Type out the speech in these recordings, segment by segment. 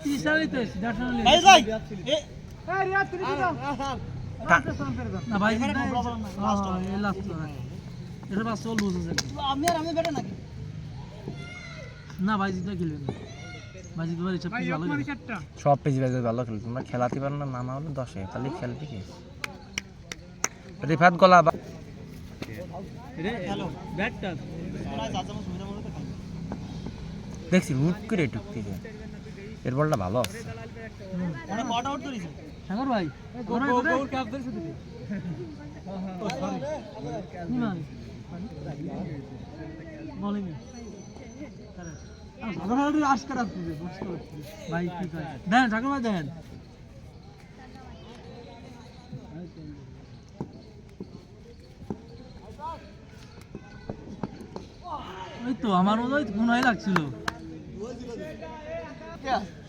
30 তো দর্শন ভাই ভাই এই রিয়াদ 30 দাও না ভাই লাস্ট এই লাস্ট এটা বাস চল লুজ আছে আমি আর আমি বেটা নাকি না ভাই জিতটা খেলেন ভাই জিতবার ইচ্ছা ভালো সব পেজ বাজে ভালো খেলে তোমরা খেলাতে পারো না না হলে 10 খালি খেলবে কি রিফাত গোলা হ্যালো ব্যাটটা তোরা চাচা সুবিধা মতো খাই দেখছি হুট করে ঢুকতে যায় এর বলটা ভালো আছে ওরা কট আউট করেছে সাগর ভাই গোল ক্যাপ ধরে শুধু কি মান বলিনি সাগর ভাই আশ করা ভাই কি কয় দেন সাগর ভাই দেন ওই তো আমার মনে হয় গুনাই লাগছিল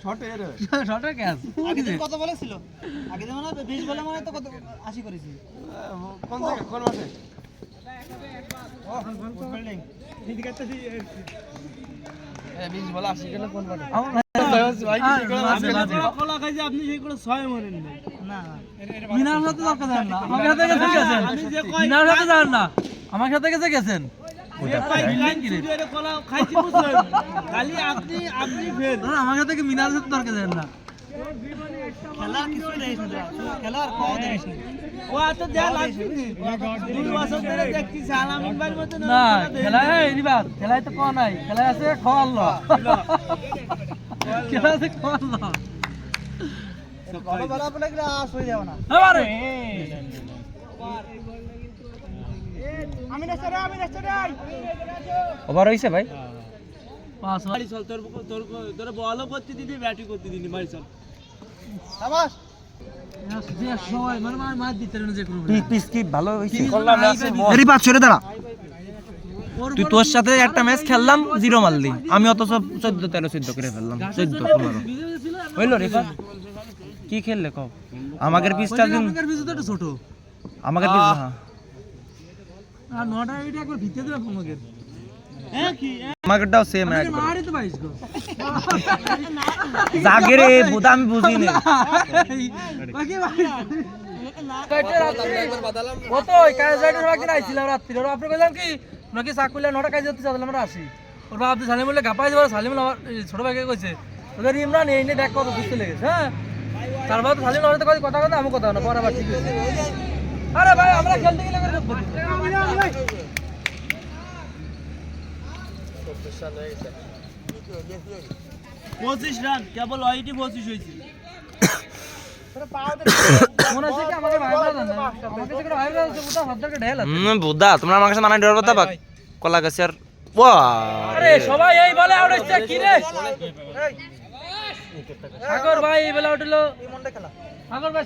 শর্টে ক্যাচ আগে দিন কত বলেছিল আগে দিন মানে 20 বলে মানে তো কত 80 করেছি কোন জায়গা কোন মাঠে বিল্ডিং এদিকে একটা 20 বলা 80 গেলে কোন মাঠে কলা খাই যে আপনি সেইগুলো 6 মারেন না মিনার সাথে দরকার দেন না আমার সাথে গেছে গেছেন মিনার সাথে যান না আমার সাথে গেছে গেছেন খালি আপনি আপনি ফেল আমার সাথে মিনার সাথে দরকার দেন না খেলার কিছু নেই খেলার কত দেখিস ও এত দেয়া লাগবে 2 বছর ধরে দেখতেছি আলামিন ভাইয়ের মত না খেলায় এরিবাদ খেলায় তো কোন নাই খেলায় আছে খাওয়াল্লাহ খেলা আছে খাওয়াল্লাহ বড় বড় বলে কি আস হয়ে যাবে না আরে আমি নেছরে ওভার হইছে ভাই পাঁচ বাড়ি চল তোর তোর তোর বলও করতে দিবি ব্যাটিং করতে দিবি বাড়ি চল শাবাশ যে সময় মানে মার দিতে না যে কোনো পিস কি ভালো হইছে রিফাত ছেড়ে দাঁড়া তুই তোর সাথে একটা ম্যাচ খেললাম 0 মারলি আমি অত সব 14 13 14 করে ফেললাম 14 15 হইলো রিফাত কি খেললে কও আমাদের পিসটা দিন আমাদের পিস তো একটু ছোট আমাদের পিস হ্যাঁ আর নটা এটা একবার ভিতে দেব আমাদের হ্যাঁ কি আমাদেরটাও সেম আমাদের একদম মারি তো পাইছ গো জাগে রে বুদা আমি বুঝি না বাকি ভাই কাটে রাত্রি কত ওই কাজ যাইতে বাকি আইছিলাম রাত্রি আর আপনি কইলাম কি নাকি সাকুলে নটা কাজ যেতে চাইলাম আমরা আসি ওর বাপ দি সালিম বলে গাপাই যাবার সালিম আমার ছোট ভাইকে কইছে ওদের ইমরান এই নে দেখ কত দুস্তে লেগেছে হ্যাঁ তারপর সালিম ওর তো কথা কথা আমি কথা না পরে আবার ঠিক হইছে আরে ভাই আমরা খেলতে গেলে করে দেখব 25 রান কেবল ওইটি 25 হইছে মনে হচ্ছে কি আমাকে ভাই ভাই জান না আমাকে থেকে ভাই ভাই আছে বুটা হাতটাকে ঢেল আছে বুদা তোমরা আমার কাছে মানা ডর বাতা বাক কলা গাছের ওয়া আরে সবাই এই বলে আউট হচ্ছে কি রে সাগর ভাই এই বলে আউট হলো এই মনটা খেলা সাগর ভাই